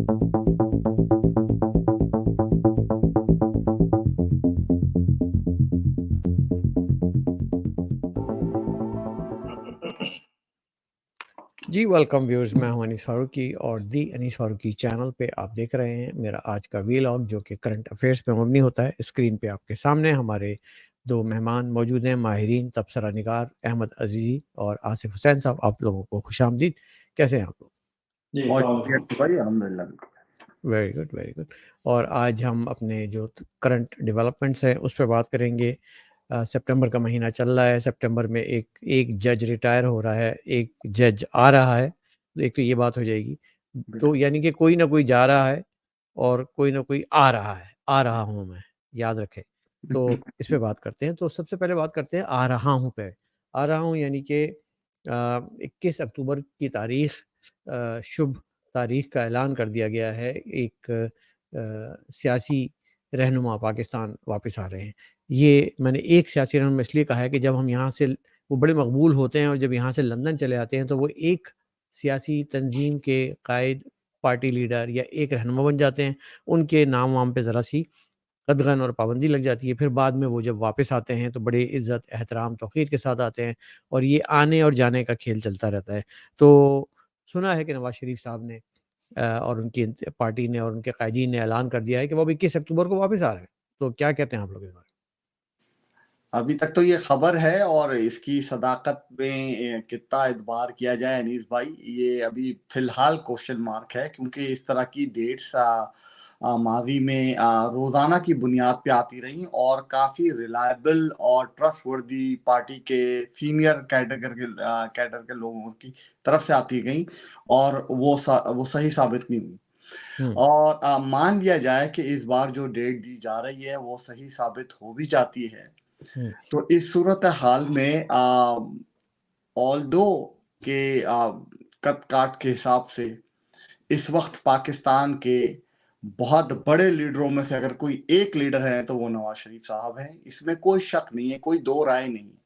जी welcome viewers, मैं हूं अनीस फारूकी और दी अनीस फारूकी चैनल पे आप देख रहे हैं मेरा आज का वीलॉग जो कि करंट अफेयर्स पे मबनी होता है। स्क्रीन पे आपके सामने हमारे दो मेहमान मौजूद हैं, माहिरीन तबसरा निगार अहमद अजीज़ी और आसिफ हुसैन साहब। आप लोगों को खुशामदीद। कैसे हैं आप लोग? जी, और अस्सलाम वालेकुम। ठीक है भाई, अल्हम्दुलिल्लाह बिल्कुल। Very good, very good. और आज हम अपने जो करंट डेवलपमेंट्स हैं उस पर बात करेंगे। सितंबर का महीना चल रहा है। सितंबर में एक जज रिटायर हो रहा है, एक जज आ रहा है। तो एक तो ये बात हो जाएगी। तो बिल्कुल। यानी कि कोई ना कोई जा रहा है और कोई ना कोई आ रहा है। आ रहा हूँ मैं, याद रखें। तो इस पे बात करते हैं। तो सबसे पहले बात करते हैं आ रहा हूँ पे। आ रहा हूँ यानी कि 21 अक्टूबर की तारीख, शुभ तारीख का ऐलान कर दिया गया है। एक सियासी रहनुमा पाकिस्तान वापस आ रहे हैं। ये मैंने एक सियासी रहनुमा इसलिए कहा है कि जब हम यहाँ से वो बड़े मकबूल होते हैं और जब यहाँ से लंदन चले आते हैं तो वो एक सियासी तंजीम के कायद, पार्टी लीडर या एक रहनुमा बन जाते हैं। उनके नाम-वाम पे ज़रा-सी कदगन और पाबंदी लग जाती है। फिर बाद में वो जब वापस आते हैं तो बड़े इज़्ज़त, एहतराम, तौक़ीर के साथ आते हैं और ये आने और जाने का खेल चलता रहता है। तो सुना है कि नवाज़ शरीफ साहब ने और उनकी पार्टी ने और उनके कायदीन ने ऐलान कर दिया है कि वो अब 21 अक्टूबर को वापस आ रहे हैं। तो क्या कहते हैं आप लोग इस बारे अभी तक तो ये खबर है और इसकी सदाकत में कितना एतबार किया जाए अनीस भाई, ये अभी फ़िलहाल क्वेश्चन मार्क है, क्योंकि इस तरह की डेट्स माज़ी में रोज़ाना की बुनियाद पे आती रहीं और काफ़ी रिलायबल और ट्रस्टवर्दी पार्टी के सीनियर कैडर के लोगों की तरफ से आती गईं और वो सही साबित नहीं हुई। में? और मान लिया जाए कि इस बार जो डेट दी जा रही है, वो सही साबित हो भी जाती है। हुँ, तो इस सूरत हाल में ऑल्दो के कद-काठ के हिसाब से इस वक़्त पाकिस्तान के बहुत बड़े लीडरों में से अगर कोई एक लीडर है, तो वो नवाज़ शरीफ साहब हैं। इसमें कोई शक नहीं है, कोई दो राय नहीं है।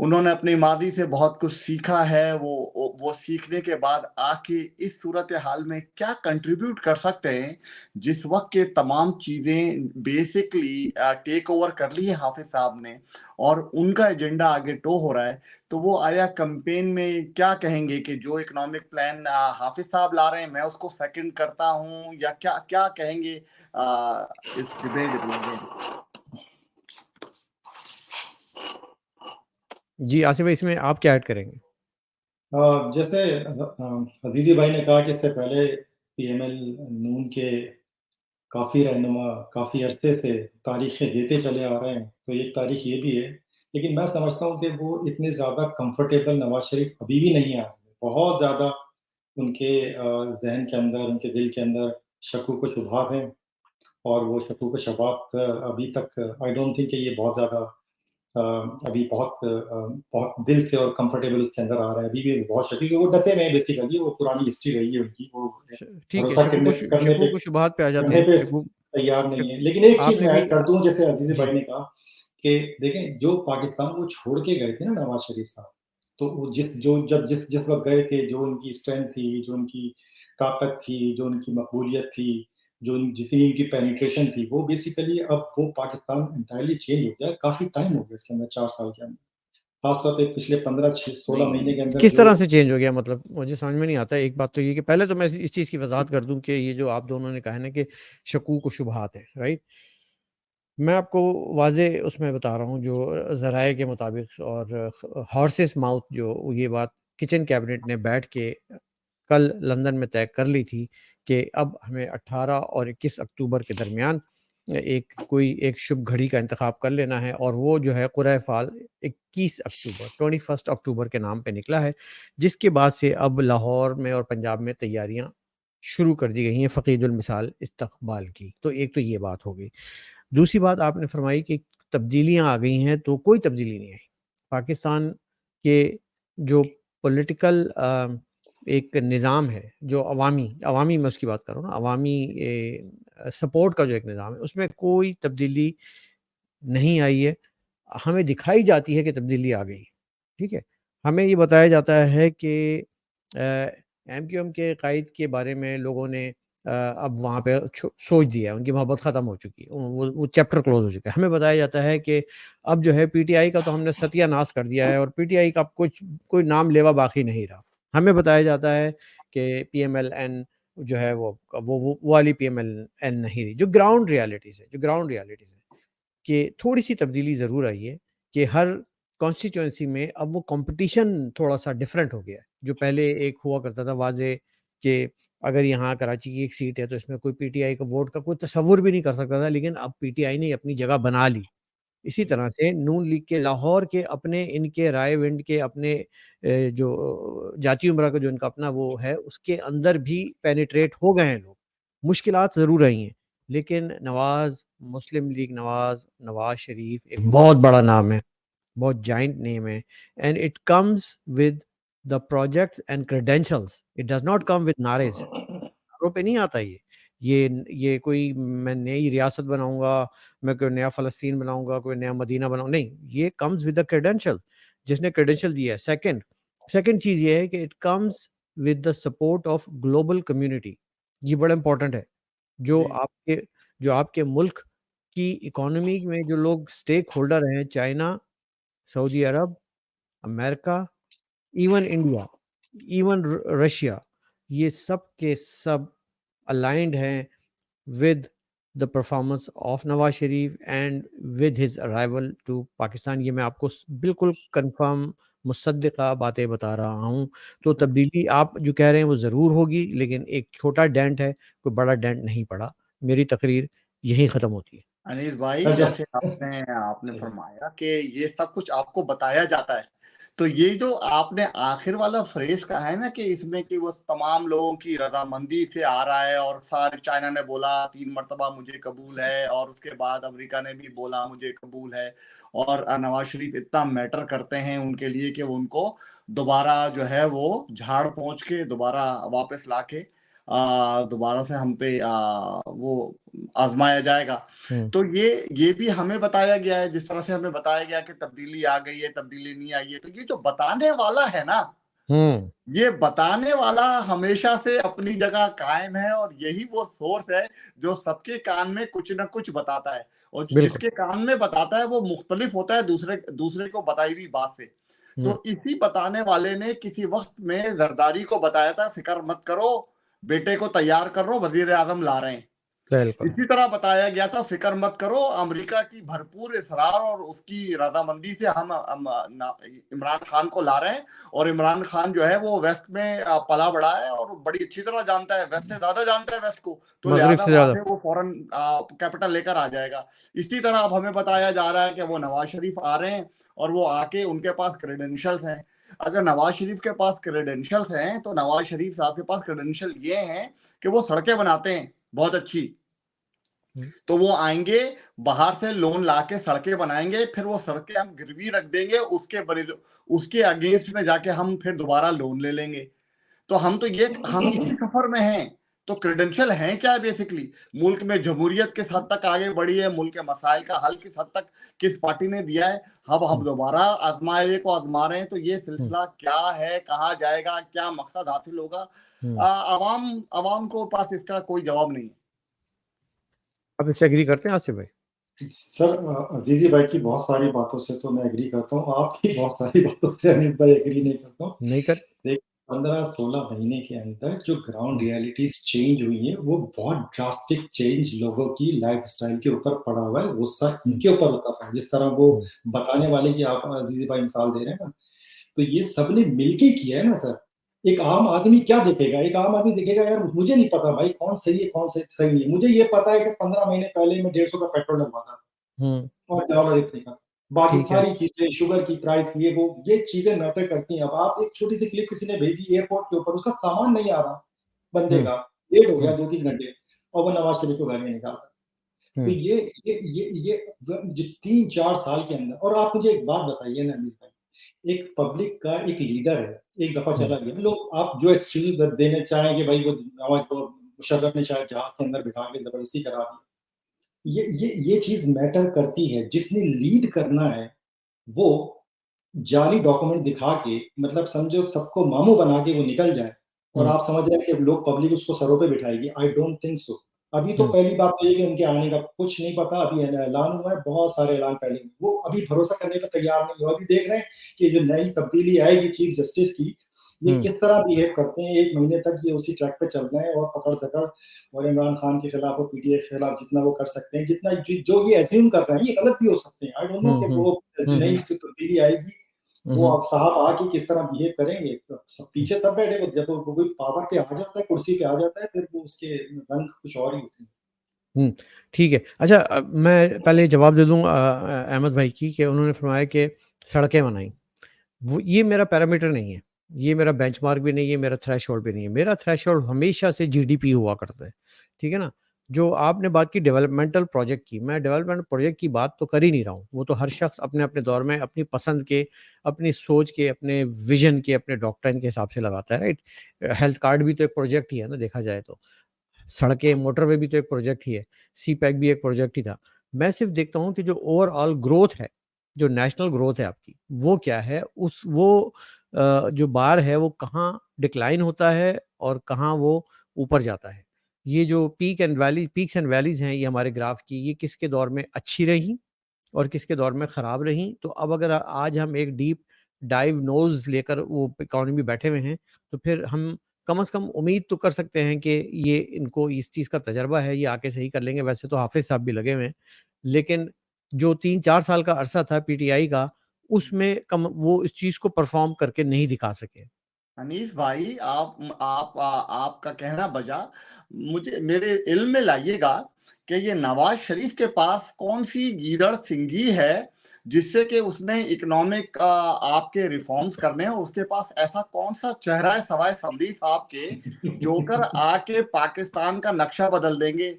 उन्होंने अपनी माज़ी से बहुत कुछ सीखा है, वो सीखने के बाद आके इस सूरत-ए-हाल में क्या कंट्रीब्यूट कर सकते हैं, जिस वक़्त ये तमाम चीज़ें बेसिकली टेक ओवर कर ली है हाफ़िज़ साहब ने और उनका एजेंडा आगे टो हो रहा है, तो वो आया कैंपेन में क्या कहेंगे कि जो इकोनॉमिक प्लान हाफ़िज़ साहब ला रहे हैं, मैं उसको सेकंड करता हूँ या क्या क्या कहेंगे इस डिबेट के रिलेटेड? जी, आसिफ भाई इसमें आप क्या ऐड करेंगे? जैसे अज़ीज़ी भाई ने कहा कि इससे पहले पीएमएल नून के काफ़ी रहनुमा काफ़ी अरसे से तारीखें देते चले आ रहे हैं, तो एक तारीख ये भी है। लेकिन मैं समझता हूँ कि वो इतने ज़्यादा कंफर्टेबल नवाज़ शरीफ अभी भी नहीं है। बहुत ज़्यादा उनके ज़हन के अंदर, उनके दिल के अंदर शकूक व शुबहात हैं और वो शकूक व शुबहात अभी तक आई डोंट थिंक कि ये बहुत ज़्यादा अभी बहुत दिल से और कंफर्टेबल उसके अंदर आ रहा है। अभी भी बहुत क्योंकि वो डटे हुए हैं बेसिकली, वो पुरानी हिस्ट्री रही है उनकी, वो श ठीक है, भरोसा करने पे शकूक व शुबहात पे आ जाते करने हैं। पे शकूक तैयार शक नहीं है। लेकिन एक चीज़ आपने मैं भी ऐड कर दूँ, जैसे अज़ीज़ जी, भाई ने कहा कि देखें, जो पाकिस्तान को छोड़ के गए थे ना नवाज़ शरीफ साहब, तो वो जिस वक़्त गए थे, जो उनकी स्ट्रेंथ थी, जो उनकी ताकत थी, जो उनकी मकबूलियत थी, जितनी उनकी पेनिट्रेशन थी, वो बेसिकली अब वो पाकिस्तान एंटायरली चेंज हो गया है। काफ़ी टाइम हो गया इसके अंदर, 4 साल के अंदर। ख़ास तौर पे पिछले 15 छ 16 महीने नहीं, के अंदर किस जो तरह से चेंज हो गया मतलब मुझे समझ में नहीं आता। एक बात तो ये कि पहले तो मैं इस चीज़ की वज़ाहत कर दूँ कि ये जो आप दोनों ने कहा है ना कि शकूक व शुबहात है, राइट? मैं आपको वाज़ेह उसमें बता रहा हूँ जो ज़राए के मुताबिक और हॉर्सेस माउथ जो ये बात किचन कैबिनेट ने बैठ के कल लंदन में तय कर ली थी कि अब हमें 18 और 21 अक्टूबर के दरमियान एक शुभ घड़ी का इंतखाब कर लेना है और वो जो है क़ुरए फ़ाल 21 अक्टूबर 21 अक्टूबर के नाम पे निकला है, जिसके बाद से अब लाहौर में और पंजाब में तैयारियाँ शुरू कर दी गई हैं फ़क़ीदुल मिसाल इस्तक़बाल की। तो एक तो ये बात हो गई। दूसरी बात आपने फरमाई कि तब्दीलियाँ आ गई हैं, तो कोई तब्दीली नहीं आई। पाकिस्तान के जो पॉलिटिकल एक निज़ाम है, जो अवामी मैं उसकी बात कर रहा हूँ ना, अवामी सपोर्ट का जो एक निज़ाम है, उसमें कोई तब्दीली नहीं आई है। हमें दिखाई जाती है कि तब्दीली आ गई, ठीक है? हमें ये बताया जाता है कि एमक्यूएम के कायद के बारे में लोगों ने अब वहाँ पे सोच दिया है, उनकी मोहब्बत ख़त्म हो चुकी है, वो चैप्टर क्लोज़ हो चुका है। हमें बताया जाता है कि अब जो है पीटीआई का तो हमने सत्यानाश कर दिया है और पीटीआई का अब कोई नाम लेवा बाकी नहीं रहा। हमें बताया जाता है कि पीएमएल-एन जो है वो वाली पीएमएल-एन नहीं रही, जो ग्राउंड रियलिटीज़ है कि थोड़ी-सी तब्दीली ज़रूर आई है कि हर कॉन्स्टिट्यूएंसी में अब वो कॉम्पिटिशन थोड़ा-सा डिफरेंट हो गया है। जो पहले एक हुआ करता था वाज़े कि अगर यहाँ कराची की एक सीट है तो इसमें कोई पीटीआई का वोट का कोई तसव्वुर भी नहीं कर सकता था, लेकिन अब पीटीआई ने अपनी जगह बना ली। इसी तरह से नून लीग के लाहौर के अपने इनके रायविंड के अपने जो जाती उमरा का जो इनका अपना वो है, उसके अंदर भी पेनिट्रेट हो गए हैं लोग। मुश्किलात ज़रूर रही हैं, लेकिन मुस्लिम लीग नवाज़ शरीफ एक बहुत बड़ा नाम है, बहुत जायंट नेम है and it comes with the projects and credentials. It does not come with नारेज़। नारों पे नहीं आता ये। ये कोई मैं नई रियासत बनाऊँगा, मैं कोई नया फ़लस्तीन बनाऊँगा, कोई नया मदीना बनाऊँ नहीं, ये कम्स विद द क्रेडेंशियल, जिसने क्रेडेंशियल दिया है। सेकंड सेकंड चीज़ ये है कि it comes with the support of global community. ये बड़ा इम्पोर्टेंट है। जो जी। आपके जो आपके मुल्क की इकोनॉमी में जो लोग स्टेक होल्डर हैं, China, Saudi Arab, America, even India, even Russia, ये सब के सब अलाइन्ड हैं with the performance of Nawaz Sharif and with his arrival to Pakistan. ये मैं आपको बिल्कुल कंफर्म मुसद्दिक़ा बातें बता रहा हूँ। तो तब्दीली आप जो कह रहे हैं वो ज़रूर होगी, लेकिन एक छोटा डेंट है, कोई बड़ा डेंट नहीं पड़ा। मेरी तकरीर यहीं ख़त्म होती है। अनीस भाई, अच्छा। जैसे आपने आपने जी। फरमाया कि ये सब कुछ आपको बताया जाता है, तो ये जो आपने आखिर वाला फ्रेज कहा है ना कि इसमें कि वो तमाम लोगों की रजामंदी से आ रहा है और सारे चाइना ने बोला 3 मर्तबा मुझे कबूल है और उसके बाद अमेरिका ने भी बोला मुझे कबूल है और नवाज शरीफ इतना मैटर करते हैं उनके लिए कि वो उनको दोबारा जो है वो झाड़ पोंछ के दोबारा वापस लाके दोबारा से हम पे वो आजमाया जाएगा। हुँ, तो ये भी हमें बताया गया है, जिस तरह से हमें बताया गया कि तब्दीली आ गई है, तब्दीली नहीं आई है। तो ये जो बताने वाला है ना, हुँ, ये बताने वाला हमेशा से अपनी जगह कायम है और यही वो सोर्स है जो सबके कान में कुछ न कुछ बताता है और बिल्कुल। जिसके कान में बताता है वो मुख्तलिफ होता है दूसरे दूसरे को बताई हुई बात से। हुँ, तो इसी बताने वाले ने किसी वक्त में जरदारी को बताया था, फिक्र मत करो, बेटे को तैयार कर लो, वजीर आजम ला रहे हैं। बिल्कुल। इसी तरह बताया गया था, फिक्र मत करो, अमेरिका की भरपूर इसरार और उसकी रजामंदी से हम इमरान खान को ला रहे हैं और इमरान खान जो है वो वेस्ट में पला बड़ा है और बड़ी अच्छी तरह जानता है, वेस्ट से ज्यादा जानता है वेस्ट को, तो मगरिब लिहाजा से वहां ज़्यादा। से वो फौरन कैपिटल लेकर आ जाएगा। इसी तरह अब हमें बताया जा रहा है कि वो नवाज शरीफ आ रहे हैं और वो आके उनके पास क्रेडेंशियल्स हैं। अगर नवाज शरीफ के पास क्रेडेंशियल्स हैं तो नवाज शरीफ साहब के पास क्रेडेंशियल ये हैं कि वो सड़कें बनाते हैं बहुत अच्छी। हुँ, तो वो आएंगे, बाहर से लोन लाके सड़कें बनाएंगे, फिर वो सड़कें हम गिरवी रख देंगे, उसके अगेंस्ट में जाके हम फिर दोबारा लोन ले लेंगे। तो हम इसी सफर में हैं। तो क्रेडेंशियल है क्या बेसिकली? मुल्क में जमहूरियत किस हद तक आगे बढ़ी है, मुल्क के मसाइल का हल किस हद तक किस पार्टी ने दिया है, अब हम हुँ, दोबारा आजमाए को आजमा रहे हैं। तो ये हुँ, सिलसिला क्या है, कहाँ जाएगा, क्या मकसद हासिल होगा, हुँ। अवाम अवाम को पास इसका कोई जवाब नहीं है। आप इससे एग्री करते हैं आसिफ भाई? सर अजीज़ी भाई की बहुत सारी बातों से तो मैं एग्री करता हूँ, आपकी बहुत सारी बातों से अनीस भाई एग्री नहीं करता हूँ। नहीं कर देखिए 15-16 महीने के अंदर जो ग्राउंड हुँ, रियलिटीज़ चेंज हुई हैं, वो बहुत ड्रास्टिक चेंज लोगों की लाइफ़स्टाइल के ऊपर पड़ा हुआ है, गुस्सा हुँ, इनके ऊपर उतर रहा है। जिस तरह वो हुँ, बताने वाले की आप अजीज़ी भाई मिसाल दे रहे हैं ना, तो ये सबने मिलके किया है ना सर। एक आम आदमी क्या देखेगा? एक आम आदमी देखेगा यार मुझे नहीं पता भाई कौन सही है, कौन सही नहीं है। मुझे ये पता है कि 15 महीने पहले मैं 150 का पेट्रोल डलवाता था हुँ, और डॉलर इतने का। बाकी ठीक है। सारी चीज़ें, शुगर की प्राइस ये वो, ये चीज़ें मैटर करती हैं। अब आप एक छोटी-सी क्लिप किसी ने भेजी एयरपोर्ट के ऊपर, उसका सामान नहीं आ रहा बंदे हुँ, का, लेट हो गया हुँ, 2-3 घंटे और वो नवाज़ शरीफ को घर नहीं निकाल रहा। तो हुँ, ये जो 3-4 साल के अंदर और आप मुझे एक बात बताइए ना अनीस भाई, एक पब्लिक का एक लीडर है, एक दफ़ा हुँ, चला गया, लोग आप जो एक्सक्यूज़ देने चाहें कि भाई वो नवाज़ को मुशर्रफ ने शायद जहाज़ के अंदर बिठा के ज़बरदस्ती करा दी। ये चीज़ मैटर करती है, जिसने लीड करना है, वो जाली डॉक्यूमेंट दिखा के मतलब समझो सबको मामूँ बना के वो निकल जाए, और आप समझ रहे हैं कि लोग पब्लिक उसको सरों पे बिठाएगी। I don't think so. अभी तो पहली बात तो ये कि उनके आने का कुछ नहीं पता, अभी ऐलान हुआ है, बहुत सारे ऐलान पहले, वो अभी भरोसा करने पर तैयार नहीं हो। अभी देख रहे हैं कि जो नई तब्दीली आएगी चीफ जस्टिस की, ये किस तरह बिहेव करते हैं। 1 महीने तक ये उसी ट्रैक पे चल रहे हैं और पकड़-धकड़, और इमरान खान के खिलाफ और पीटीआई के खिलाफ जितना वो कर सकते हैं, जितना जो ये अज़्यूम कर रहे हैं, ये गलत भी हो सकते हैं। आई डोंट नो कि वो नई जो तब्दीली आएगी, वो अब साहब आके किस तरह बिहेव करेंगे। सब पीछे सब बैठे, जब वो कोई पावर पे आ जाता है, कुर्सी पे आ जाता है, फिर वो उसके रंग कुछ और ही होते हैं। ठीक है। अच्छा, मैं पहले जवाब दे दूँ अहमद भाई की, कि उन्होंने फरमाया कि सड़कें बनाई। वो ये मेरा पैरामीटर नहीं है, ये मेरा बेंचमार्क भी नहीं है, मेरा थ्रेशोल्ड भी नहीं है। मेरा थ्रेशोल्ड हमेशा से जीडीपी हुआ करता है, ठीक है ना? जो आपने बात की डेवलपमेंटल प्रोजेक्ट की, मैं डेवलपमेंट प्रोजेक्ट की बात तो कर ही नहीं रहा हूँ। वो तो हर शख्स अपने-अपने दौर में अपनी पसंद के, अपनी सोच के, अपने विज़न के, अपने डॉक्ट्राइन के हिसाब से लगाता है, राइट? हेल्थ कार्ड भी तो एक प्रोजेक्ट ही है ना, देखा जाए तो। सड़कें, मोटरवे भी तो एक प्रोजेक्ट ही है, सी-पैक भी एक प्रोजेक्ट ही था। मैं सिर्फ़ देखता हूँ कि जो ओवरऑल ग्रोथ है, जो नेशनल ग्रोथ है आपकी, वो क्या है? जो बार है, वो कहाँ डिक्लाइन होता है और कहाँ वो ऊपर जाता है। ये जो पीक्स एंड वैलीज़ हैं, ये हमारे ग्राफ की, ये किसके दौर में अच्छी रहीं और किसके दौर में ख़राब रहीं। तो अब अगर आज हम एक डीप डाइव नोज़ लेकर वो इकॉनमी बैठे हुए हैं, तो फिर हम कम से कम उम्मीद तो कर सकते हैं कि ये इनको इस चीज़ का तजर्बा है, ये आके सही कर लेंगे। वैसे तो हाफ़िज़ साहब भी लगे हुए हैं, लेकिन जो 3-4 साल का अरसा था पीटीआई का, उसमें वो इस चीज़ को परफ़ॉर्म करके नहीं दिखा सके। अनीस भाई, आपका कहना बजा, मुझे मेरे इल्म में लाइएगा कि ये नवाज शरीफ के पास कौन सी गीदड़ सिंगी है जिससे कि उसने इकोनॉमिक आपके रिफॉर्म्स करने हैं। उसके पास ऐसा कौन सा चेहरा है सवाए समदी साहब के जोकर आके पाकिस्तान का नक्शा बदल देंगे।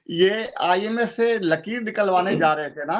ये आईएमएफ से लकीर निकलवाने जा रहे थे ना,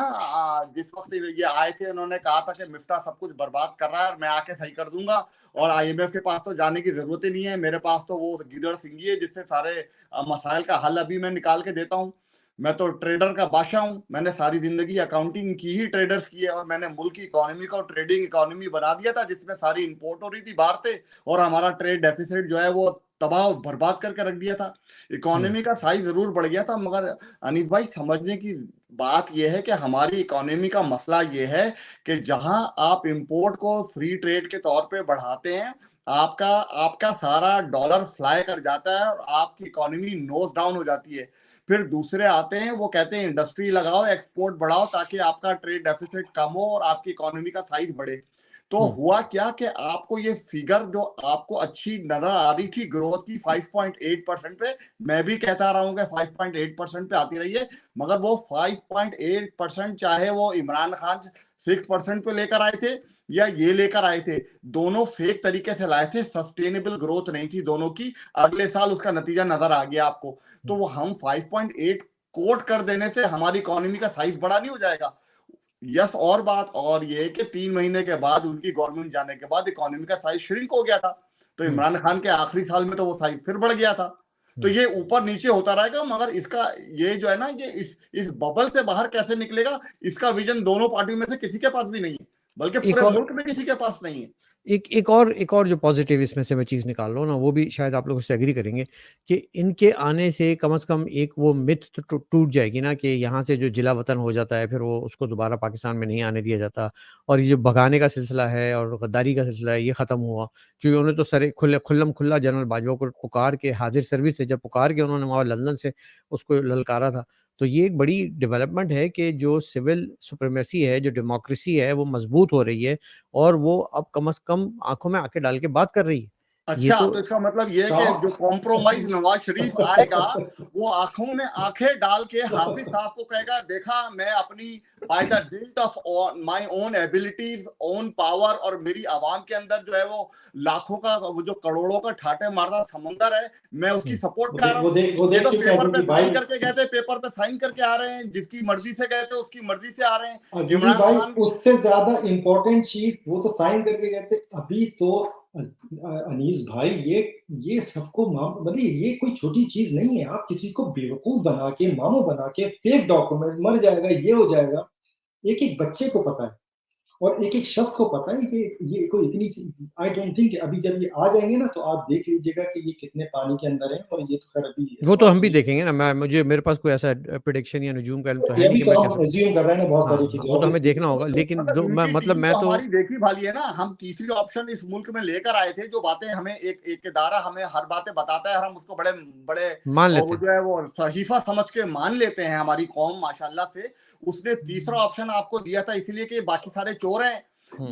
जिस वक्त ये आए थे उन्होंने कहा था कि मिफ्ता सब कुछ बर्बाद कर रहा है और मैं आके सही कर दूंगा, और आईएमएफ के पास तो जाने की जरूरत ही नहीं है, मेरे पास तो वो गिदड़ सिंगी है जिससे सारे मसाइल का हल अभी मैं निकाल के देता हूँ। मैं तो ट्रेडर का बादशाह हूँ, मैंने सारी जिंदगी अकाउंटिंग की ही ट्रेडर्स की है, और मैंने मुल्क की इकोनॉमी को ट्रेडिंग इकोनॉमी बना दिया था जिसमें सारी इंपोर्ट हो रही थी बाहर से, और हमारा ट्रेड डेफिसिट जो है वो तबाह बर्बाद करके रख दिया था। इकोनॉमी का साइज जरूर बढ़ गया था, मगर अनीस भाई समझने की बात यह है कि हमारी इकोनॉमी का मसला यह है कि जहां आप इंपोर्ट को फ्री ट्रेड के तौर पे बढ़ाते हैं, आपका आपका सारा डॉलर फ्लाई कर जाता है और आपकी इकोनॉमी नोज डाउन हो जाती है। फिर दूसरे आते हैं, वो कहते हैं इंडस्ट्री लगाओ, एक्सपोर्ट बढ़ाओ ताकि आपका ट्रेड डेफिसिट कम हो और आपकी इकोनॉमी का साइज बढ़े। तो हुआ क्या कि आपको ये फिगर जो आपको अच्छी नजर आ रही थी ग्रोथ की 5.8% पे, मैं भी कहता रहा हूं कि 5.8% पे आती रही है, मगर वो 5.8% चाहे वो इमरान खान 6% पे लेकर आए थे या ये लेकर आए थे, दोनों फेक तरीके से लाए थे, सस्टेनेबल ग्रोथ नहीं थी दोनों की। अगले साल उसका नतीजा नजर आ गया आपको। तो वो हम 5.8 कोट कर देने से हमारी इकोनॉमी का साइज बड़ा नहीं हो जाएगा। यस, और बात और ये कि 3 महीने के बाद उनकी गवर्नमेंट जाने के बाद इकोनॉमी का साइज श्रिंक हो गया था, तो इमरान खान के आखिरी साल में तो वो साइज फिर बढ़ गया था। तो ये ऊपर नीचे होता रहेगा, मगर इसका ये जो है ना, ये इस बबल से बाहर कैसे निकलेगा, इसका विजन दोनों पार्टियों में से किसी के पास भी नहीं है, बल्कि एक पूरे और मुल्क में किसी के पास नहीं है। एक और जो पॉज़िटिव इसमें से मैं चीज़ निकाल रहा हूँ ना, वो भी शायद आप लोग उससे एग्री करेंगे, कि इनके आने से कम से कम एक वो मिथ तो टूट जाएगी ना, कि यहाँ से जो जिला वतन हो जाता है, फिर वो उसको दोबारा पाकिस्तान में नहीं आने दिया जाता, और ये जो भगाने का सिलसिला है और गद्दारी का सिलसिला है, ये ख़त्म हुआ। क्योंकि उन्होंने तो खुल्लम-खुल्ला जनरल बाजवा को पुकार के, हाज़िर सर्विस से जब पुकार के उन्होंने वहाँ लंदन से उसको ललकारा था। तो ये एक बड़ी डेवलपमेंट है कि जो सिविल सुप्रीमेसी है, जो डेमोक्रेसी है, वो मज़बूत हो रही है, और वो अब कम से कम आँखों में आँखें डाल के बात कर रही है। ये अच्छा, तो तो इसका मतलब ये है कि जो साहब कॉम्प्रोमाइज नवाज शरीफ आएगा, वो आंखों में आंखें डाल के हाफिज साहब को कहेगा, देखा मैं अपनी by the dealt of my own abilities, own power, और मेरी आवाम के अंदर जो है वो लाखों का, वो जो करोड़ों का ठाटे मारता समंदर है, मैं उसकी सपोर्ट पे आ रहा हूँ। वो ये देख तो चुके हैं पेपर पे अजीजी साइन भाई। करके गए थे, पेपर पे साइन करके आ रहे हैं, जिसकी मर्जी से गए थे उसकी मर्जी से आ रहे हैं। अजीजी इमरान भाई, खान उससे ज्यादा इम्पोर्टेंट चीज, वो तो साइन करके गए थे। अभी तो अनीस भाई, ये सबको मतलब ये कोई छोटी चीज नहीं है। आप किसी को बेवकूफ बना के, मामू बना के, फेक डॉक्यूमेंट, मर जाएगा, ये हो जाएगा, एक एक बच्चे को पता है। और एक-एक शख्स को पता है कि ये कोई इतनी सी आई डोंट थिंक अभी जब ये आ जाएँगे ना, तो आप देख लीजिएगा कि ये कितने पानी के अंदर हैं, और ये तो खैर अभी वो तो हम भी बाकी देखेंगे ना, मेरे पास कोई ऐसा प्रेडिक्शन या नजूम का इल्म तो है ये नहीं अभी कि तो मैं कह हम सकूँ। अज़्यूम कर रहे हैं ना बहुत हाँ, सारी हाँ, चीज़ें, वो तो हमें ऑब्वियसली देखना होगा, लेकिन मतलब जो मैं इनकी मतलब टीम मैं तो तो हमारी देखी भाली है ना, हम तीसरी ऑप्शन इस मुल्क में लेकर आए थे, जो बातें हमें एक इदारा हमें हर बातें बताता है और हम उसको बड़े बड़े मान और लेते वो हैं। जो है वो सहीफा समझ के मान लेते हैं हमारी कौम माशाल्लाह से। उसने तीसरा ऑप्शन आपको दिया था इसलिए कि बाकी सारे चोर हैं,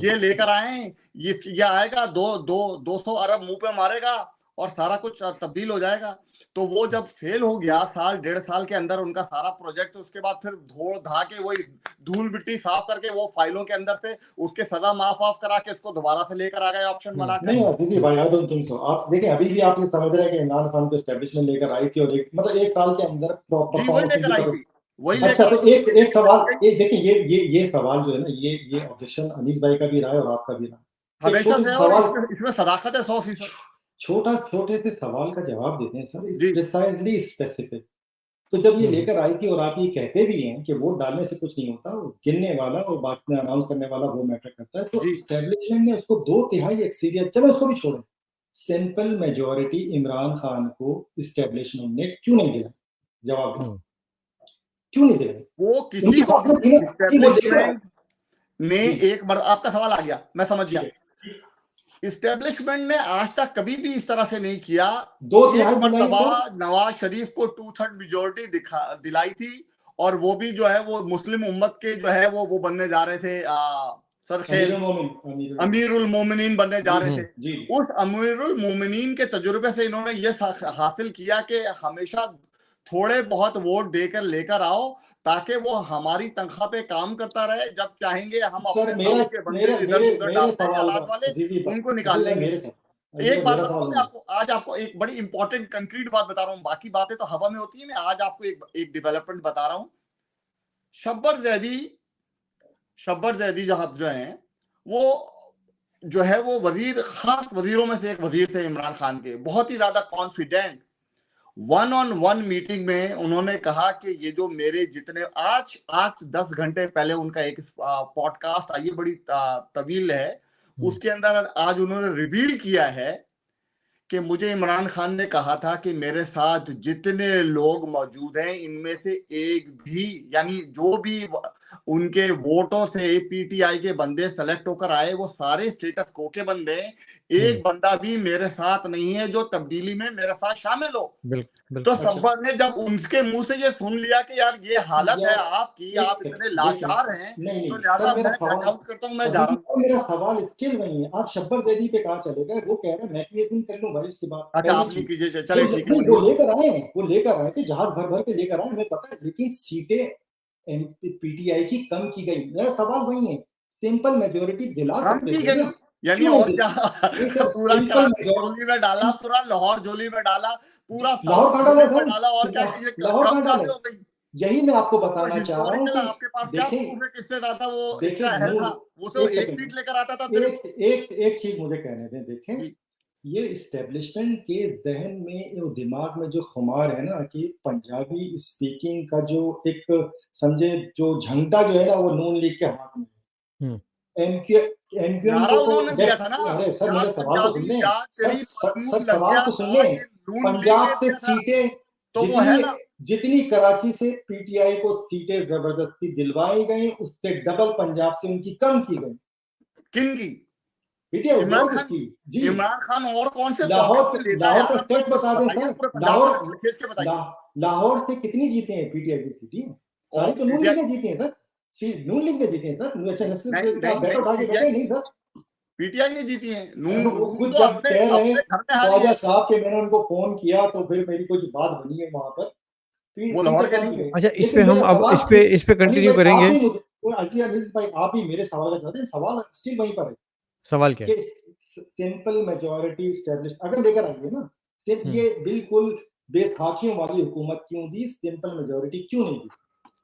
ये लेकर आए हैं, ये आएगा 200 अरब मुंह पे मारेगा और सारा कुछ तब्दील हो जाएगा। तो वो जब फेल हो गया साल 1.5 साल के अंदर उनका सारा प्रोजेक्ट, उसके बाद फिर धो धा के वही धूल मिट्टी साफ करके वो फाइलों के अंदर से उसके सजा माफ वाफ करा के उसको दोबारा से लेकर आ गए ऑप्शन बनाकर। नहीं दीदी भाई, आई डोंट थिंक सो। आप देखिए अभी भी आप ये समझ रहे हैं कि इमरान खान को एस्टेब्लिशमेंट लेकर आई थी, और एक मतलब 1 साल के अंदर जी वही परफॉर्मेंस लेकर उनकी आई करो। थी, वही अच्छा, लेकर तो आई थी। एक सवाल, एक देखिए ये सवाल जो है ना, ये ऑब्जेक्शन अनीस भाई का भी रहा है और आपका भी रहा है। एक हमेशा छोटे से से है और सवाल, इसमें सदाकत है 100%। छोटे से सवाल का जवाब देते हैं सर, जी प्रिसाइजली स्पेसिफिक। तो जब ये हम्म, लेकर आई थी और आप ये कहते भी हैं कि वोट डालने से कुछ नहीं होता, वो गिनने वाला और बाद में अनाउंस करने वाला वो मैटर करता है, तो जी एस्टेब्लिशमेंट ने उसको 2/3 अक्सरियत, चलो उसको भी छोड़ें, सिंपल मेजॉरिटी इमरान खान को एस्टेब्लिशमेंट ने क्यों नहीं दिलाई? जवाब दें, हम्म, क्यों नहीं दिलाई? वो किसी उनकी को बात में थी ना कि वो लेकर आए। इस्टेब्लिशमेंट ने जी, एक बार आपका सवाल आ गया, मैं समझ ठीक गया। है। इस्टेब्लिशमेंट ने आज तक कभी भी इस तरह से नहीं किया। 2/3 एक दिलाई मर्तबा सर। नवाज शरीफ को 2/3 मेजोरिटी दिलाई थी, और वो भी जो है वो मुस्लिम उम्मत के जो है वो बनने जा रहे थे सरखेल अमीरुल मोमिनीन बनने जा रहे थे। जी। उस अमीरुल मोमिनीन के तजुर्बे से इन्होंने ये हासिल किया कि हमेशा थोड़े बहुत वोट देकर लेकर आओ, ताकि वो हमारी तनख्वाह पे काम करता रहे, जब चाहेंगे हम सर अपने मेरा सामने के बंदे मेरे इधर मेरे उधर मेरे डालते हैं सवाल औलाद का वाले, उनको अजीज निकाल भाई लेंगे। मेरे साथ, अजीज एक भाई बात मेरा बताऊं सवाल मैं सुनिए। आपको, आज आपको एक बड़ी इंपॉर्टेंट कंक्रीट बात बता रहा हूँ, बाकी बातें तो हवा में होती है। मैं आज आपको एक डेवलपमेंट बता रहा हूँ। शब्बर जैदी जहां जो हैं, वो जो है वो वजीर, खास वजीरों में से एक वजीर थे इमरान खान के, बहुत ही ज्यादा कॉन्फिडेंट। 1-on-1 मीटिंग में उन्होंने कहा कि ये जो मेरे जितने आज 10 घंटे पहले उनका एक पॉडकास्ट आई है, बड़ी तवील है, उसके अंदर आज उन्होंने रिवील किया है कि मुझे इमरान खान ने कहा था कि मेरे साथ जितने लोग मौजूद हैं, इनमें से एक भी, यानी जो भी उनके वोटों से पीटीआई के बंदे सेलेक्ट होकर आए, वो सारे स्टेटस को के बंदे, एक बंदा भी मेरे साथ नहीं है जो तब्दीली में मेरे साथ शामिल हो। तो अच्छा, सब्बर ने जब उनके मुंह से ये सुन लिया कि यार ये हालत है यार आपकी, एक आप सेकंड इतने देखिए, लाचार हैं, नहीं तो सर, लिहाजा मेरा मैं सवाल, बैकआउट करता हूँ, मैं जा अभी रहा भी हूँ। मेरा सवाल स्टिल वही है। आप शब्बर जैदी पे कहाँ चले गए? वो कह रहे हैं मैं भी एक दिन कर लूं भाई उसके बाद। अच्छा पहली आप नहीं चीज, कीजिए, वो चलिए ठीक है, नहीं, वो मंजूर। लेकर आए हैं, वो लेकर आए थे, जहाज भर भर के लेकर आए, हमें पता है, लेकिन सीटें पीटीआई की कम की गई। मेरा सवाल वही है, सिंपल मेजोरिटी दिला कम सकते की थे गई, ना, यानी क्यों नहीं और क्या? दिला? नहीं सर, पूरा सिंपल कराची झोली में डाला, पूरा लाहौर झोली में डाला, पूरा लाहौर साउथ कहाँ डाला झोली में डाला, और क्या सर? ये लाहौर कम कहाँ कहां डाले? से हो गई? यही मैं आपको तो बताना चाह रहा हूँ हिस्टोरिकल कि आपके पास क्या देखें, प्रूफ है किससे ज्यादा वो देखें इसका अहल था? वो तो एक एक सीट सेकंड, लेकर आता था सिर्फ। एक चीज मुझे कहने दें। देखें, जी ये इस्टेब्लिशमेंट के जहन में, वो दिमाग में जो खुमार है ना कि पंजाबी स्पीकिंग का जो एक, समझे, जो झंडा जो है ना, वो नून लीग के हाथ में है। एमक्यूएम नारा को तो उन्होंने दिया था ना, अरे सर मेरे जाट सवाल तो सुन पंजाबी लें, जाट सर तेरी सर पसलून लग सवाल गया तो सुन था, लें। ये नून लीग पंजाब ने से दिया था, सीटें तो वो है जितनी ना। जितनी कराची से पीटीआई को सीटें जबरदस्ती दिलवाई गई, उससे डबल पंजाब से उनकी कम की गई। किन की? पीटीआई इमरान खान की। की। जी, इमरान खान और कौन से पॉकेट लाहौर से लेता है लाहौर यार? का अपने स्टेट बता दें बताइए, सर। पूरे पंजाब का खींच के बताइए। लाहौर से कितनी जीते हैं पीटीआई की सीटें? और सारी तो नून लीग ने जीती हैं सर। नून लीग ने जीती हैं सर। अच्छा, नहीं क्या नहीं बैठो नहीं, उठा के बैठे? नहीं सर, पीटीआई ने जीती है। नून वो नून खुद तो जब अपने कह रहे हैं अपने घर में हारी ख्वाजा है। साहब के, मैंने उनको फोन किया तो फिर मेरी कुछ बात बनी है वहां पर, वो लाहौर सीटें के कम नहीं की है। गई। अच्छा, इस पे लेकिन हम मेरा अब सवाल, इस पे अनिल कंटिन्यू भाई आप करेंगे। भी मुझे, अनिल भाई आप भी मेरे सवाल का जवाब दें। सवाल स्टिल वहीं पर है सवाल क्या है? कि सिंपल मेजॉरिटी स्टैब्लिश अगर लेकर आएंगे ना, सिर्फ हम्म, ये बिल्कुल बेसाखियों वाली हुकूमत क्यों दी, सिंपल मेजॉरिटी क्यों नहीं दी?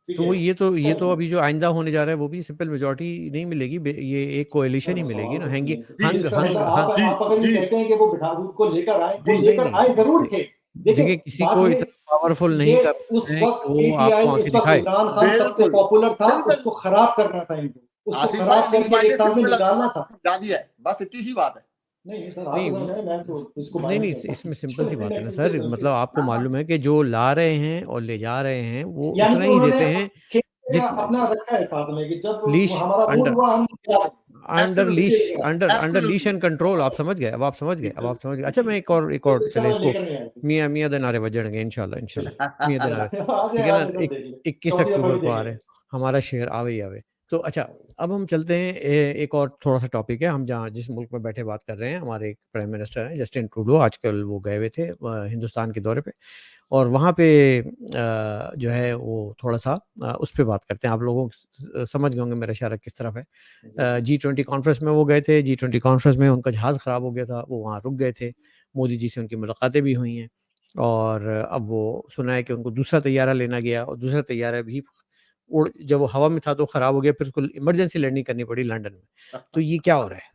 ठीक तो है, ये तो अभी जो आइंदा होने जा रहा है वो भी सिंपल मेजोरिटी नहीं मिलेगी, ये एक कोएलिशन ही सर मिलेगी सवाल ना। तो हंग सुनिए, जी हंग इसका हंग मतलब हंग जी आप अगर ये जी कहते हैं कि वो बिठा को लेकर आए, वो जी नहीं, लेकर आए जरूर थे। देखिए, देखें, किसी बाद को में इतना पावरफुल नहीं ये कर उस सकते हैं कि वक्त वो पीटीआई, आपको उस आंखें वक्त दिखाए। इमरान खान सबसे बिल्कुल पॉपुलर था, बिल्कुल उसको खराब करना था इनको। उसको आसिफ भाई खराब नहीं करके बातें एक साल में सिंपल निकालना था। समझा दिया है, बस इतनी सी बात है। नहीं सर, आप नहीं तो समझाएं, मैं तो इसको नहीं माइंड नहीं, करता इसमें हूँ। सिंपल सी बात है ना नहीं, सर, बिल्कुल मतलब आपको हाँ हाँ मालूम है कि जो ला रहे हैं और ले जा रहे हैं वो यानी उतना कि ही उन्होंने देते हैं खेल का जितना अपना रखा है साथ में कि जब लीश हमारा मूड अंडर हुआ हम खिला देंगे। अंडर एब्सोल्युटली लीश इसे under under leash absolutely and control. आप समझ गए, अब आप समझ गए, जी अब आप समझ गए। जी अच्छा, मैं जी एक तो और इस चले तरह इसको लेकर नहीं आए थे। मियाँ मियाँ दनारे बजणगे इंशाल्लाह इंशाल्लाह मियाँ दनारे, आज ठीक है ना। आज सब देख ले, 21 कबड्डी अक्टूबर भी को देख आ रहे लेंगे। हैं, हमारा शेर आवे ही आवे। तो अच्छा, अब हम चलते हैं एक और थोड़ा सा टॉपिक है, हम जहाँ जिस मुल्क में बैठे बात कर रहे हैं, हमारे एक प्राइम मिनिस्टर हैं जस्टिन ट्रूडो, आजकल वो गए हुए थे हिंदुस्तान के दौरे पे, और वहाँ पे जो है वो थोड़ा-सा उस पे बात करते हैं। आप लोगों समझ गए होंगे मेरा इशारा किस तरफ है। G20 कॉन्फ्रेंस में वो गए थे, G20 कॉन्फ्रेंस में उनका जहाज़ ख़राब हो गया था, वो वहाँ रुक गए थे। मोदी जी से उनकी मुलाकातें भी हुई हैं, और अब वो सुना है कि उनको दूसरा तैयारा लेना गया, और दूसरा तैयारा भी जब वो हवा में था तो ख़राब हो गया, फिर उसको इमरजेंसी लैंडिंग करनी पड़ी लंदन में। तो ये क्या हो रहा है?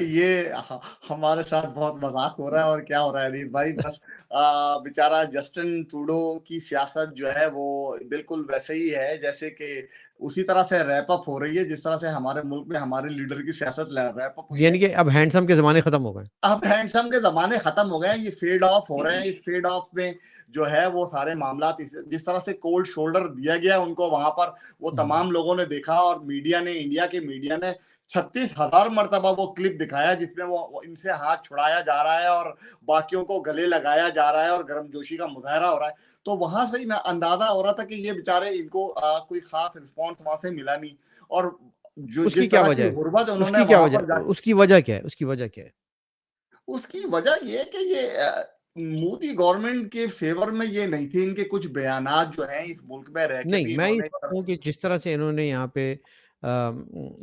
ये हमारे साथ बहुत मजाक हो रहा है, और क्या हो रहा है अनिल भाई, बस बेचारा जस्टिन ट्रूडो की सियासत जो है वो बिल्कुल वैसे ही है जैसे कि उसी तरह से रैप अप हो रही है जिस तरह से हमारे मुल्क में हमारे लीडर की सियासत रैप अप हुई है। यानी कि अब हैंडसम के ज़माने ख़त्म हो गए। अब हैंडसम के ज़माने खत्म हो गए हैं, ये फेड ऑफ हो रहे हैं। इस फेड ऑफ में जो है वो सारे मामलात जिस तरह से कोल्ड शोल्डर दिया गया उनको वहां पर, वो हुँ। तमाम लोगों ने देखा, और मीडिया ने, इंडिया के मीडिया ने 36,000 मर्तबा वो क्लिप दिखाया जिसमें वो इनसे हाथ छुड़ाया जा रहा है और बाकियों को गले लगाया जा रहा है और गर्मजोशी का मुजाहरा हो रहा है। तो वहां से ही मैं अंदाजा हो रहा था कि ये बेचारे, इनको कोई खास रिस्पॉन्स वहां से मिला नहीं, और जो उसकी जिस क्या तरह की वजह है? गुर्बत उन्होंने उसकी क्या वहां पर वजह जाके, उसकी वजह क्या है? उसकी वजह क्या है? उसकी वजह ये है कि ये मोदी गवर्नमेंट के फेवर में ये नहीं थे इनके कुछ बयानात जो हैं, इस मुल्क में रह के नहीं, भी मैं ये इन्होंने चाहता हूँ कि जिस तरह से इन्होंने यहाँ पे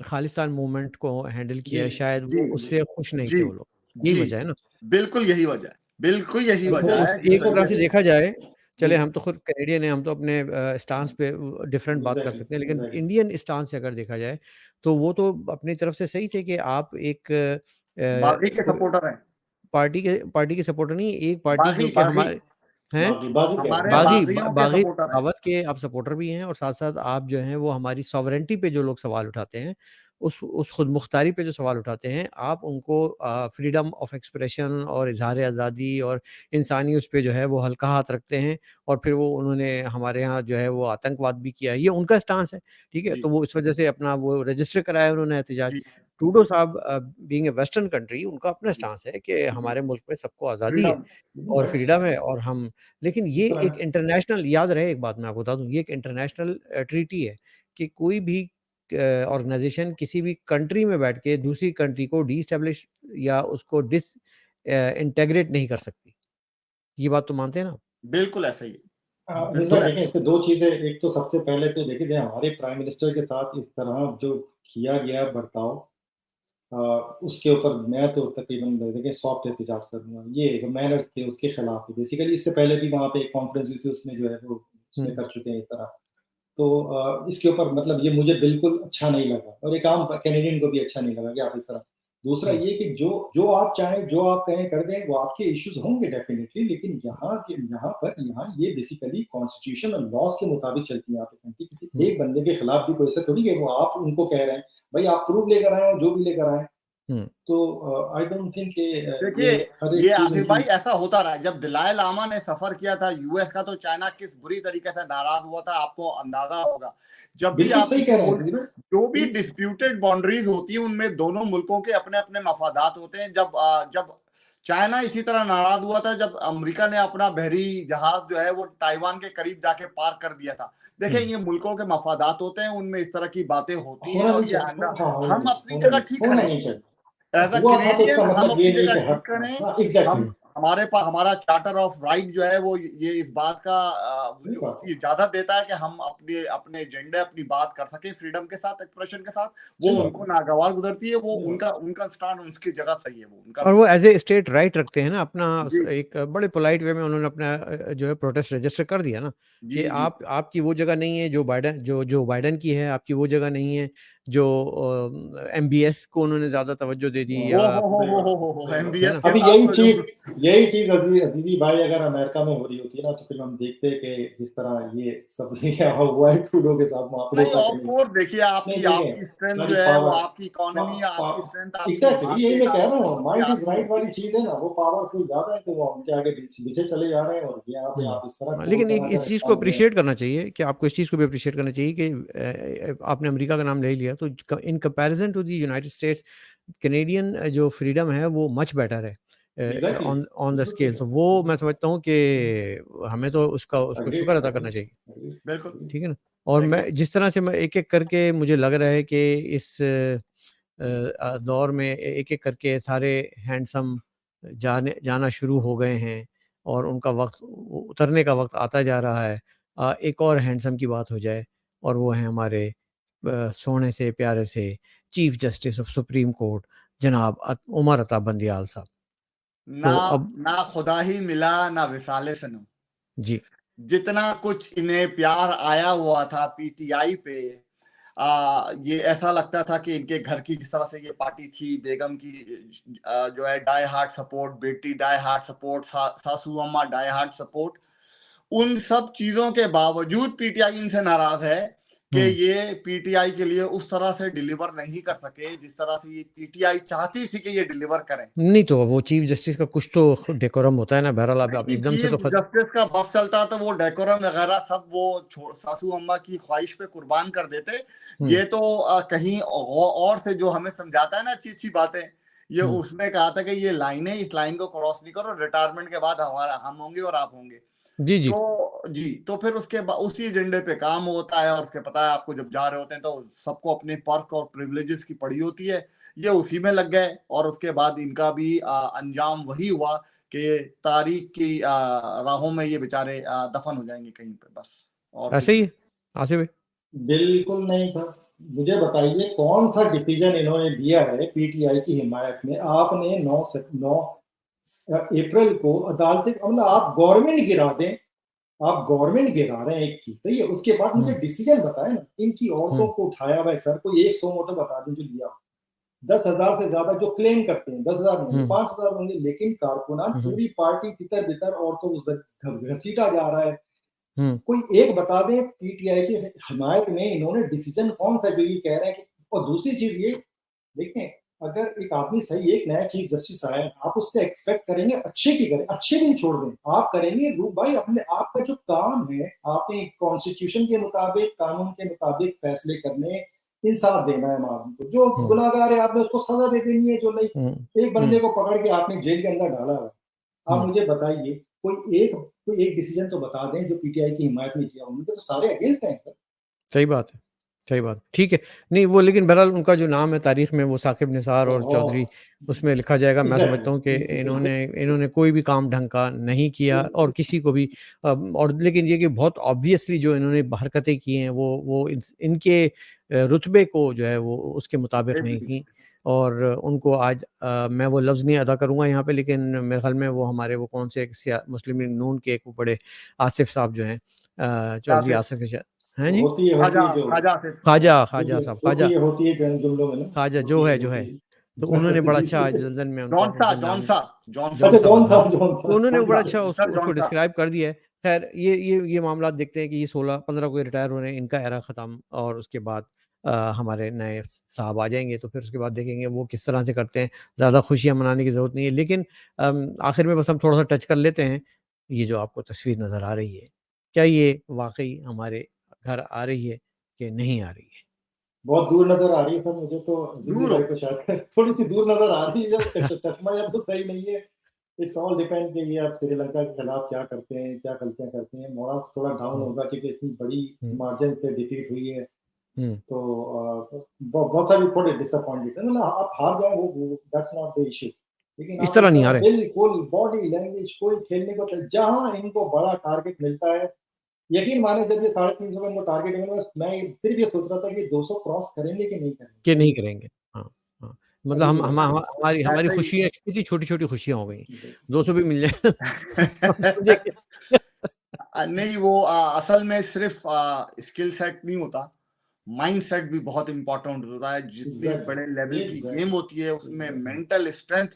खालिस्तान मूवमेंट को हैंडल जी किया है, शायद जी वो उससे खुश नहीं जी थे वो लोग। यही जी वजह है ना? बिल्कुल यही वजह है, बिल्कुल यही देखो, वजह उस है जिस एक तरह तरीके से से। देखा जाए, जी चले हम तो खुद कैनेडियन हैं, हम तो अपने स्टांस पे डिफरेंट बात कर एग्जैक्टली सकते हैं, लेकिन एग्जैक्टली इंडियन स्टांस से अगर देखा जाए, तो वो तो अपनी तरफ से सही थे कि आप एक बागी के कोई सपोर्टर हैं, पार्टी के सपोर्टर नहीं, एक पार्टी बागी जो कि बागी हमारे हैं, बाकी बाकी कह रहे हैं हमारे बाकी। बागियों के बागी सपोर्टर हैं। बगावत के आप सपोर्टर भी हैं, और साथ-साथ आप जो हैं वो हमारी सॉवरेनिटी पे जो लोग सवाल उठाते हैं, उस खुद मुख्तारी पे जो सवाल उठाते हैं, आप उनको फ्रीडम ऑफ एक्सप्रेशन और इज़हार आज़ादी और इंसानी उस पे जो है वो हल्का हाथ रखते हैं, और फिर वो उन्होंने हमारे यहाँ जो है वो आतंकवाद भी किया है, ये उनका स्टांस है, ठीक है? जी तो वो इस वजह से अपना वो रजिस्टर कराया उन्होंने एहतिजाज। जी ट्रूडो साहब बीइंग अ वेस्टर्न कंट्री, उनका अपना जी स्टांस है कि जी हमारे मुल्क में सबको आज़ादी है फ्रीडम। और बट फ्रीडम है, और हम, लेकिन ये इस एक तरह इंटरनेशनल, याद रहे एक बात मैं आपको बता दूँ, ये एक इंटरनेशनल ट्रीटी है कि कोई भी ऑर्गेनाइज़ेशन किसी भी कंट्री में बैठ के दूसरी कंट्री को डिस्टेब्लिश या उसको इंटीग्रेट नहीं कर सकती। ये बात तो मानते हैं ना? बिल्कुल ऐसा ही है, अनिल भाई बिल्कुल देखें, इसमें 2 चीज़ें, एक तो सबसे पहले तो देखिए हमारे प्राइम मिनिस्टर के साथ इस तरह जो किया गया बर्ताव, उसके ऊपर मैं तो तकरीबन देखिए सॉफ्ट एहतजाज करूँगा। ये मैनर्स थे उसके खिलाफ है। बेसिकली इससे पहले भी वहाँ पे एक कॉन्फ्रेंस हुई थी, उसमें जो है वो उसमें हुँ, कर चुके हैं इस तरह। तो इसके ऊपर मतलब ये मुझे बिल्कुल अच्छा नहीं लगा, और एक आम कैनेडियन को भी अच्छा नहीं लगा कि आप इस तरह। दूसरा हुँ, ये कि जो जो आप चाहें, जो आप कहें कर दें, वो आपके इश्यूज़ होंगे डेफ़िनिटली, लेकिन यहाँ ये बेसिकली कॉन्स्टिट्यूशन और लॉज़ के मुताबिक चलती है यहाँ पे कंट्री। किसी हुँ, एक बंदे के खिलाफ भी कोई ऐसा थोड़ी है, वो आप उनको कह रहे हैं, भई आप प्रूफ़ लेकर आएँ, जो भी लेकर आएँ। हुँ। तो आई डोंट थिंक कि ये देखिए, हर ये एक चीज़ आसिफ भाई उनकी। ऐसा होता रहा है। जब दलाई लामा ने सफर किया था यूएस का, तो चाइना किस बुरी तरीके से नाराज हुआ था, आपको अंदाजा होगा। जब भी बिल्कुल आप सही किसी कह रहे हैं मुल्क, सलीम भाई, जो भी बिल्कुल सही। डिस्प्यूटेड बाउंड्रीज होती हैं उनमें दोनों मुल्कों के अपने अपने मफादात होते हैं। जब चाइना इसी तरह नाराज हुआ था जब अमेरिका ने अपना बहरी जहाज जो है वो ताइवान के करीब जाके पार कर दिया था। देखिए, हुँ। ये मुल्कों के मफादात होते हैं, उनमें इस तरह की बातें होती हैं, होना और नहीं ये चाहिए, आइंदा हाँ, हम अपनी जगह ठीक होना खड़े, नहीं चाहिए। एज अ हुआ था तो इसका कैनेडियन हम मतलब ये अपनी नहीं जगह कि ठीक हर। खड़े हैं। हाँ, एग्ज़ैक्टली। हुँ। हमारा चार्टर ऑफ राइट जो है वो ये इस बात का सही जो बात है, उसकी इजाजत देता है कि हम अपने अपने एजेंडे, अपनी बात कर सकें फ्रीडम के साथ, एक्सप्रेशन के साथ। वो सही बात उनको है, नागवार गुजरती है, वो सही बात उनका उनका स्टैंड उसकी जगह सही है, वो उनका और वो एज़ ए स्टेट राइट रखते हैं ना अपना, जी एक बड़े पोलाइट वे में उन्होंने अपना जो है प्रोटेस्ट रजिस्टर कर दिया ना, जी कि जी आपकी वो जगह नहीं है जो बाइडेन की है, आपकी वो जगह नहीं है। जो MBS को उन्होंने ज़्यादा तवज्जो दे दी या MBS ना? के अभी साथ तो जो यही चीज अजीजी भाई अगर अमेरिका में हो रही होती है ना, तो फिर हम देखते कि जिस तरह ये सब यहाँ हुआ है ट्रूडो के साथ वहाँ पे नहीं, होता ऑफ कि नहीं। कोर्स देखिए नहीं आपकी देखें, स्ट्रेंथ सारी जो है वो पावर आपकी इकोनॉमी, आपकी स्ट्रेंथ आपके एग्जैक्टली यही मैं कह रहा हूँ, माइंड इज आर्मी राइट वाली चीज है ना, वो पावरफुल ज्यादा है, तो वो उनके आगे पीछे चले जा रहे हैं, और यहाँ पे आप इस तरह हाँ, कोई लेकिन तरह का इस चीज़ को रिस्पॉन्स दें। अप्रिशिएट करना चाहिए कि आपको इस चीज़ को भी अप्रिशिएट करना चाहिए कि आपने अमेरिका का नाम ले लिया, तो in comparison to the United States, Canadian जो फ्रीडम है वो मच बेटर है एग्जैक्टली, ऑन द बिल्कुल स्केल। सही तो है, वो मैं बिल्कुल समझता हूँ कि हमें तो उसको शुक्र अदा करना चाहिए, बिल्कुल ठीक है ना? और मैं बिल्कुल जिस तरह से मैं एक-एक करके मुझे लग रहा है कि इस दौर में एक-एक करके सारे हैंडसम जाना शुरू हो गए हैं और उनका वक़्त उतरने का वक़्त आता जा रहा है। एक और हैंडसम की बात हो जाए और वो हैं हमारे सोने से प्यारे से chief justice of supreme court जनाब उमर अता बंदियाल साहब। ना तो अब ना खुदा ही मिला ना विसाले सनम। जी। जितना कुछ इन्हें प्यार आया हुआ था पीटीआई पे, ये ऐसा लगता था कि इनके घर की जिस तरह से ये पार्टी थी, बेगम की जो है डाई हार्ट सपोर्ट, बेटी डाई हार्ट सपोर्ट, सासू अम्मा डाई हार्ट सपोर्ट, उन सब चीजों के बावजूद पीटीआई इनसे नाराज है कि ये पीटीआई के लिए उस तरह से डिलीवर नहीं कर सके जिस तरह से ये पीटीआई चाहती थी कि ये डिलीवर करें। नहीं तो वो चीफ जस्टिस का कुछ तो डेकोरम होता है ना, बहरहाल आप एकदम से चीफ तो जस्टिस का बस चलता तो वो डेकोरम वगैरह सब वो सासू अम्मा की ख्वाहिश पे कुर्बान कर देते। ये तो कहीं और से जो हमें समझाता है ना अच्छी अच्छी बातें, ये उसने कहा था कि ये लाइनें, इस लाइन को क्रॉस नहीं करो, रिटायरमेंट के बाद हम होंगे और आप होंगे। जी। तो फिर उसके बाद उसी एजेंडे पे काम होता है, और उसके पता है आपको जब जा रहे होते हैं तो सबको अपने पर्क और प्रिविलेजेस की पड़ी होती है, ये उसी में लग गए, और उसके बाद इनका भी अंजाम वही हुआ कि तारीख की राहों में ये बेचारे दफन हो जाएंगे कहीं पे, बस। और ऐसे ही है आसिफ भाई? बिल्कुल नहीं था। मुझे बताइए कौन सा डिसीजन इन्होंने दिया है पीटीआई की हिमायत में? आपने 9 अप्रैल को अदालत, मतलब आप गवर्नमेंट गिरा दें, आप गवर्नमेंट गिरा रहे हैं एक चीज, सही है, उसके बाद मुझे डिसीजन बताए ना। इनकी औरतों को उठाया हुआ है सर, कोई एक 100 मोटो बता दें जो लिया, 10,000 से ज्यादा जो क्लेम करते हैं, 10,000 होंगे, 5,000 होंगे, लेकिन कारकुनान पूरी पार्टी तितर बितर औरतों को घसीटा जा रहा है। कोई एक बता दें पीटीआई की हिमायत में इन्होंने डिसीजन कौन सा जो ये कह रहे हैं कि, और दूसरी चीज ये देखें, अगर एक आदमी सही, एक नया चीफ जस्टिस आया है, आप उससे एक्सपेक्ट करेंगे अच्छे की करें, अच्छे भी छोड़ दें, आप करेंगे रूप भाई अपने आपका जो काम है, आपने कॉन्स्टिट्यूशन के मुताबिक, कानून के मुताबिक फैसले करने, इंसाफ देना है आदमी को, जो गुनाहगार है आपने उसको सजा दे देनी है, जो नहीं, एक बंदे को पकड़ के आपने जेल के अंदर डाला है। आप मुझे बताइए कोई एक डिसीजन तो बता दें जो पीटीआई की हिमायत में किया, उनके तो सारे अगेंस्ट हैं सर। सही बात है, सही बात, ठीक है। नहीं वो लेकिन बहरहाल उनका जो नाम है तारीख में वो साकिब निसार और चौधरी उसमें लिखा जाएगा। मैं समझता हूँ कि इन्होंने कोई भी काम ढंग का नहीं किया और किसी को भी और लेकिन ये कि बहुत ऑब्वियसली जो इन्होंने हरकतें की हैं वो इनके रुतबे को जो है वो उसके मुताबिक नहीं थी। और उनको आज मैं वो लफ्ज़ नहीं अदा करूँगा यहाँ पे, लेकिन मेरे ख्याल में वो हमारे वो कौन से मुस्लिम लीग नून के एक वो बड़े आसिफ साहब जो हैं, चौधरी आसिफ हैं जी, होती है जो ख्वाजा साहब, होती है जुमलों में ना, ख्वाजा जो है, तो उन्होंने बड़ा अच्छा आज लंदन में उनका नाम अच्छा जॉन जॉन साहब, हाँ, साहब तो उन्होंने बड़ा अच्छा सर उसको डिस्क्राइब कर दिया है। खैर ये मामला देखते हैं कि ये 16-15 को रिटायर हो रहे हैं, इनका एरा ख़त्म और उसके बाद हमारे नए साहब आ जाएँगे, तो फिर उसके बाद देखेंगे वो किस तरह से करते हैं। ज़्यादा खुशियाँ मनाने की ज़रूरत नहीं है, लेकिन आखिर में बस हम थोड़ा-सा टच कर लेते हैं। ये जो आपको तस्वीर नज़र आ रही है, क्या ये वाक़ई हमारे घर आ रही है कि नहीं आ रही है? बहुत दूर नजर आ रही है सर मुझे तो, दूर भाई को शायद थोड़ी सी दूर नजर आ रही है, चश्मा या तो सही नहीं है। इट्स ऑल डिपेंड कि ये आप श्रीलंका के खिलाफ क्या करते हैं, क्या गलतियां करते हैं। मोरल थोड़ा डाउन होगा क्योंकि इतनी बड़ी मार्जिन से डिफीट हुई है, तो बहुत सारी थोड़े डिसअपॉइंटेड है, मतलब आप हार जाए वो दैट्स नॉट द इशू, लेकिन इस आप तरह इस नहीं आ तरह रहे। बिल्कुल बॉडी लैंग्वेज कोई खेलने को, जहां इनको बड़ा टारगेट मिलता है, यकीन माने जब ये 350 का इनको टारगेट मिला, मैं सिर्फ ये सोच रहा था कि 200 क्रॉस करेंगे कि नहीं करेंगे। कि नहीं करेंगे। हाँ, हाँ। मतलब अभी हम तो हम नहीं हमारी खुशियाँ इतनी छोटी-छोटी खुशियाँ हो गई। करेंगे। 200 भी मिल जाए हम समझे कि नहीं वो असल में सिर्फ स्किल सेट नहीं होता, माइंडसेट भी बहुत इंपॉर्टेंट होता है। जितने बड़े लेवल की गेम होती है उसमें मेंटल स्ट्रेंथ,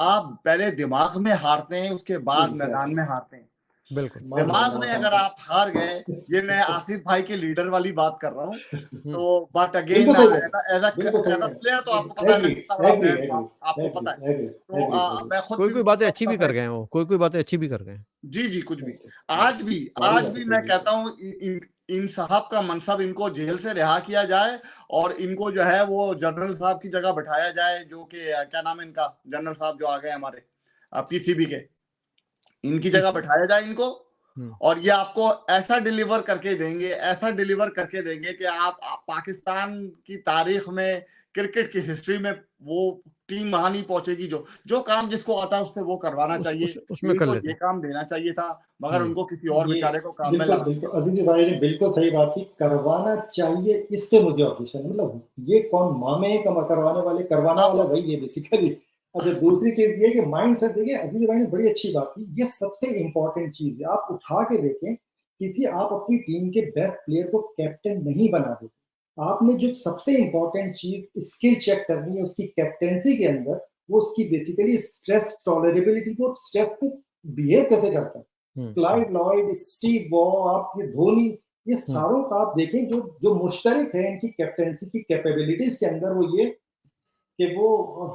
आप पहले दिमाग में हारते हैं, उसके बाद मैदान में हारते हैं। बिल्कुल। दिमाग में अगर आप हार गए, ये मैं आसिफ भाई के लीडर वाली बात कर रहा हूँ, तो but again as a player तो आपको पता है मैं कितना बड़ा फैन था, आपको पता है। तो मैं खुद कोई बातें अच्छी भी कर गए हैं वो, कोई बातें अच्छी भी कर गए हैं। जी कुछ भी। आज भी मैं कहता हूँ इन साहब का मनसब, इनको जेल से रिहा किया जाए और इनको जो है वो जनरल साहब की जगह बैठाया जाए, जो कि क्या नाम है इनका, जनरल साहब जो आ गए हमारे पीसीबी के, इनकी जगह बैठाया जाए इनको, और ये आपको ऐसा डिलीवर करके देंगे कि आप पाकिस्तान की तारीख में, क्रिकेट की हिस्ट्री में वो टीम वहां नहीं पहुंचेगी। जो काम जिसको आता है उससे वो करवाना चाहिए, उसमें कर लेते ये काम देना चाहिए था, मगर उनको किसी और बेचारे को काम में लगा। बिल्कुल अजीज भाई ने बिल्कुल सही बात की, करवाना चाहिए, इससे मुझे ऑब्जेक्शन, मतलब ये कौन मामे करवाने वाले, करवाना वाला वही है बेसिकली। अच्छा, दूसरी चीज ये कि माइंड सेट, देखिए अजीज भाई ने बड़ी अच्छी बात की, ये सबसे इंपॉर्टेंट चीज है। आप उठा के देखें, आप अपनी टीम के बेस्ट प्लेयर को कैप्टन नहीं बना देते। आपने जो सबसे इंपॉर्टेंट चीज स्किल चेक करनी है उसकी कैप्टेंसी के अंदर, वो उसकी बेसिकली स्ट्रेस टॉलरेबिलिटी को, स्ट्रेस को बिहेव कैसे करता है। क्लाइव लॉयड, स्टीव वॉ, आप ये धोनी, ये सारों का आप देखें, जो मुश्तरक है इनकी कैप्टेंसी की कैपेबिलिटीज के अंदर, वो ये कि वो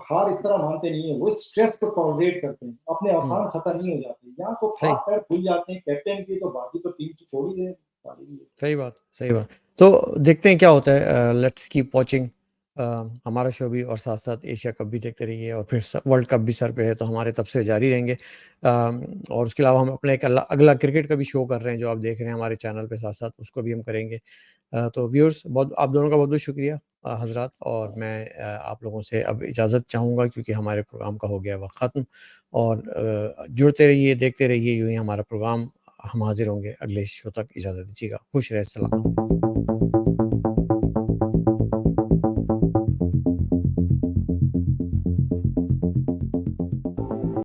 हार इस तरह मानते नहीं है, वो स्ट्रेस को टॉलरेट करते हैं, अपने अफान खतर नहीं हो जाते। यहाँ को हाथ पैर खुल जाते हैं कैप्टन की, तो बाकी तो टीम की छोड़ ही दे। सही बात। तो देखते हैं क्या होता है। लेट्स कीप वॉचिंग हमारा शो भी, और साथ साथ एशिया कप भी देखते रहिए, और फिर वर्ल्ड कप भी सर पे है, तो हमारे तब से जारी रहेंगे। और उसके अलावा हम अपने एक अगला क्रिकेट का भी शो कर रहे हैं, जो आप देख रहे हैं हमारे चैनल पे, साथ साथ उसको भी हम करेंगे। तो व्यूअर्स, बहुत आप दोनों का बहुत बहुत शुक्रिया हजरात, और मैं आप लोगों से अब इजाज़त चाहूँगा, क्योंकि हमारे प्रोग्राम का हो गया वक्त ख़त्म। और जुड़ते रहिए, देखते रहिए, यूँ ही हमारा प्रोग्राम, हम हाजिर होंगे अगले शो तक। इजाज़त दीजिएगा, खुश रहे, सलाम।